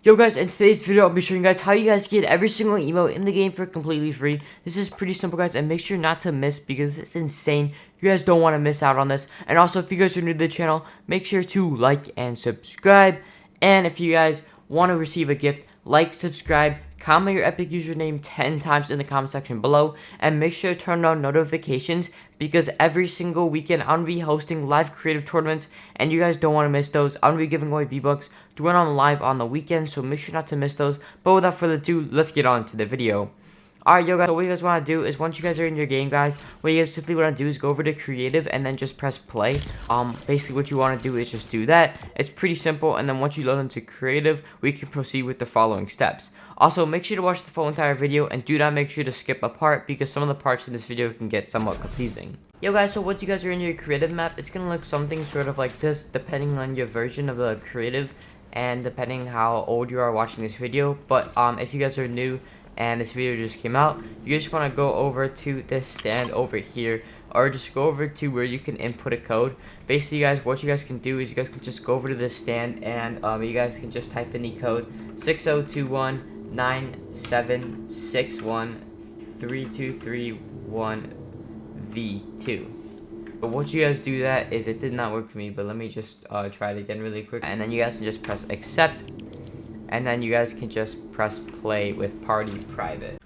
Yo guys, in today's video, I'll be showing you guys how you guys get every single emote in the game for completely free. This is pretty simple, guys, and make sure not to miss because it's insane. You guys don't want to miss out on this. And also, if you guys are new to the channel, make sure to like and subscribe. And if you guys want to receive a gift, like, subscribe, comment your epic username 10 times in the comment section below, and make sure to turn on notifications because every single weekend I'm going to be hosting live creative tournaments, and you guys don't want to miss those. I'm going to be giving away V-Bucks to run on live on the weekend, so make sure not to miss those. But without further ado, let's get on to the video. Alright, yo guys, so what you guys want to do is once you guys are in your game, guys, what you guys simply want to do is go over to creative and then just press play. Basically what you want to do is just do that. It's pretty simple, and then once you load into creative, we can proceed with the following steps. Also, make sure to watch the full entire video and do not make sure to skip a part because some of the parts in this video can get somewhat confusing. Yo guys, so once you guys are in your creative map, it's going to look something sort of like this depending on your version of the creative and depending how old you are watching this video. But if you guys are new and this video just came out, you just want to go over to this stand over here, or just go over to where you can input a code. Basically, guys, what you guys can do is you guys can just go over to this stand and you guys can just type in the code 602197673231V2. But once you guys do that, is it did not work for me, but let me just try it again really quick, and then you guys can just press accept, and then you guys can just press play with party private.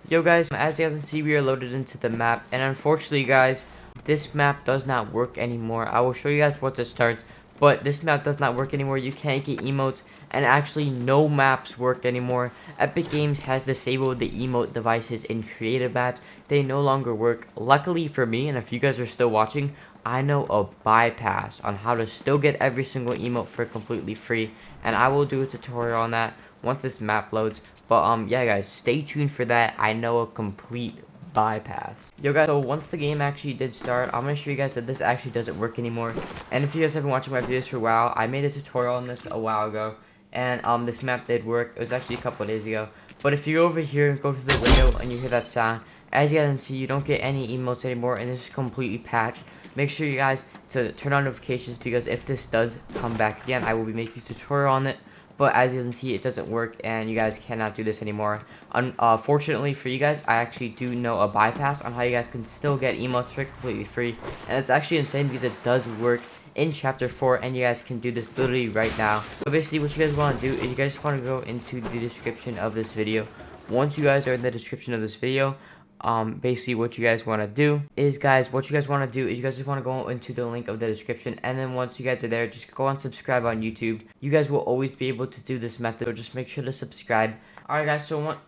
Yo guys, as you guys can see, we are loaded into the map, and unfortunately guys, this map does not work anymore. I will show you guys once it starts, but this map does not work anymore. You can't get emotes, and actually no maps work anymore. Epic Games has disabled the emote devices in creative maps. They no longer work. Luckily for me, and if you guys are still watching, I know a bypass on how to still get every single emote for completely free, and I will do a tutorial on that once this map loads. But yeah guys, stay tuned for that. I know a complete bypass. Yo guys, so once the game actually did start, I'm gonna show you guys that this actually doesn't work anymore. And if you guys have been watching my videos for a while, I made a tutorial on this a while ago, and this map did work. It was actually a couple of days ago. But if you go over here and go to the window and you hear that sound, as you guys can see, you don't get any emotes anymore, and this is completely patched. Make sure you guys to turn on notifications because if this does come back again, I will be making a tutorial on it. But as you can see, it doesn't work, and you guys cannot do this anymore. Fortunately for you guys, I actually do know a bypass on how you guys can still get emotes for completely free, and it's actually insane because it does work in chapter 4, and you guys can do this literally right now. So basically what you guys want to do is you guys want to go into the description of this video. Once you guys are in the description of this video, basically what you guys want to do is you guys just want to go into the link of the description, and then once you guys are there, just go and subscribe on YouTube. You guys will always be able to do this method, so just make sure to subscribe. Alright guys, once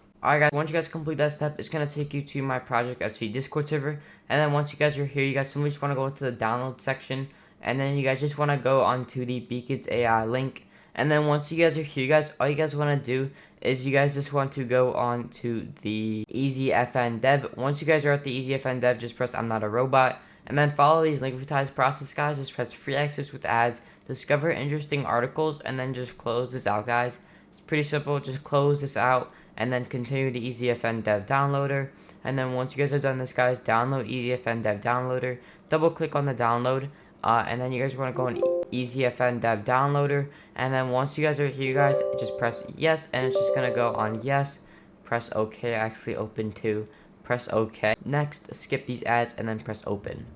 you guys complete that step, it's going to take you to my Project FC Discord server, and then once you guys are here, you guys simply just want to go into the download section, and then you guys just want to go onto the Beacons AI link. And then once you guys are here, guys, all you guys want to do is you guys just want to go on to the EasyFN Dev. Once you guys are at the EasyFN Dev, just press I'm not a robot, and then follow these linkatized process, guys. Just press free access with ads, discover interesting articles, and then just close this out, guys. It's pretty simple. Just close this out, and then continue the EasyFN Dev downloader. And then once you guys have done this, guys, download EasyFN Dev downloader. Double click on the download, and then you guys want to go on EasyFN Dev downloader, and then once you guys are here, guys, just press yes, and it's just gonna go on yes. Press OK. Actually, open too. Press OK. Next, skip these ads and then press open.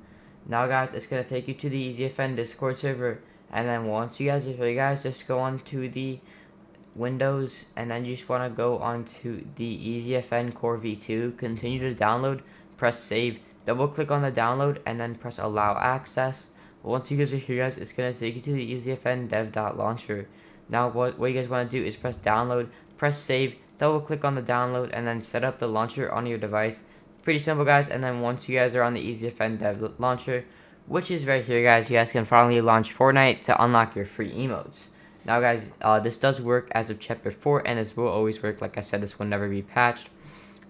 Now, guys, it's gonna take you to the EasyFN Discord server, and then once you guys are here, guys, just go on to the Windows, and then you just want to go on to the EasyFN Core V2. Continue to download. Press save. Double click on the download, and then press allow access. Once you guys are here, guys, it's going to take you to the EasyFN Dev.Launcher. Now, what you guys want to do is press download, press save, double click on the download, and then set up the launcher on your device. Pretty simple, guys. And then once you guys are on the EasyFN Dev launcher, which is right here, guys, you guys can finally launch Fortnite to unlock your free emotes. Now, guys, this does work as of chapter 4, and this will always work. Like I said, this will never be patched.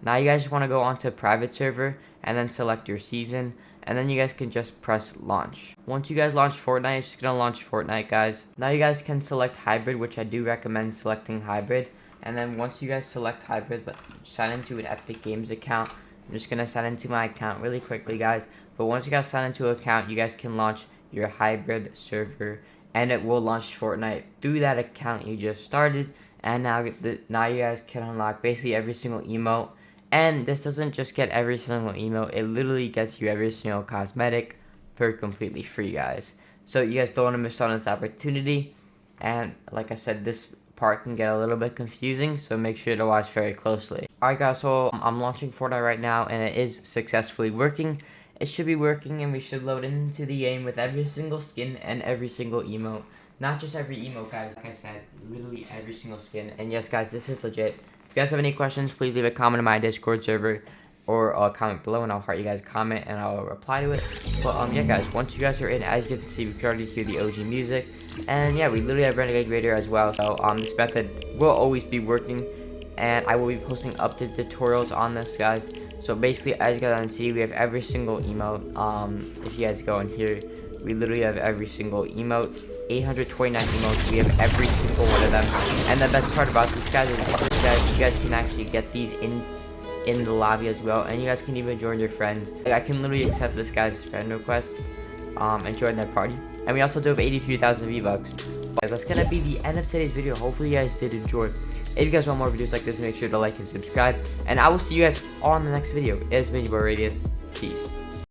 Now, you guys just want to go onto private server and then select your season, and then you guys can just press launch. Once you guys launch Fortnite, it's just gonna launch Fortnite, guys. Now you guys can select hybrid, which I do recommend selecting hybrid. And then once you guys select hybrid, sign into an Epic Games account. I'm just gonna sign into my account really quickly, guys. But once you guys sign into an account, you guys can launch your hybrid server, and it will launch Fortnite through that account you just started. And now you guys can unlock basically every single emote. And this doesn't just get every single emote, it literally gets you every single cosmetic for completely free, guys. So you guys don't want to miss out on this opportunity. And like I said, this part can get a little bit confusing, so make sure to watch very closely. Alright guys, so I'm launching Fortnite right now, and it is successfully working. It should be working, and we should load into the game with every single skin and every single emote. Not just every emote, guys, like I said, literally every single skin. And yes guys, this is legit. If you guys have any questions, please leave a comment in my Discord server, or comment below, and I'll heart you guys comment and I'll reply to it. But yeah guys, once you guys are in, as you can see, we can already hear the OG music. And yeah, we literally have Renegade Raider as well. So this method will always be working, and I will be posting updated tutorials on this, guys. So basically, as you guys can see, we have every single emote. If you guys go in here, we literally have every single emote. 829 emotes, we have every single one of them. And the best part about this, guys, is that you guys can actually get these in the lobby as well, and you guys can even join your friends. I can literally accept this guy's friend request and join their party. And we also do have 83,000 V-Bucks. But that's gonna be the end of today's video. Hopefully you guys did enjoy. If you guys want more videos like this, make sure to like and subscribe, and I will see you guys on the next video. It's been your boy Radius. Peace.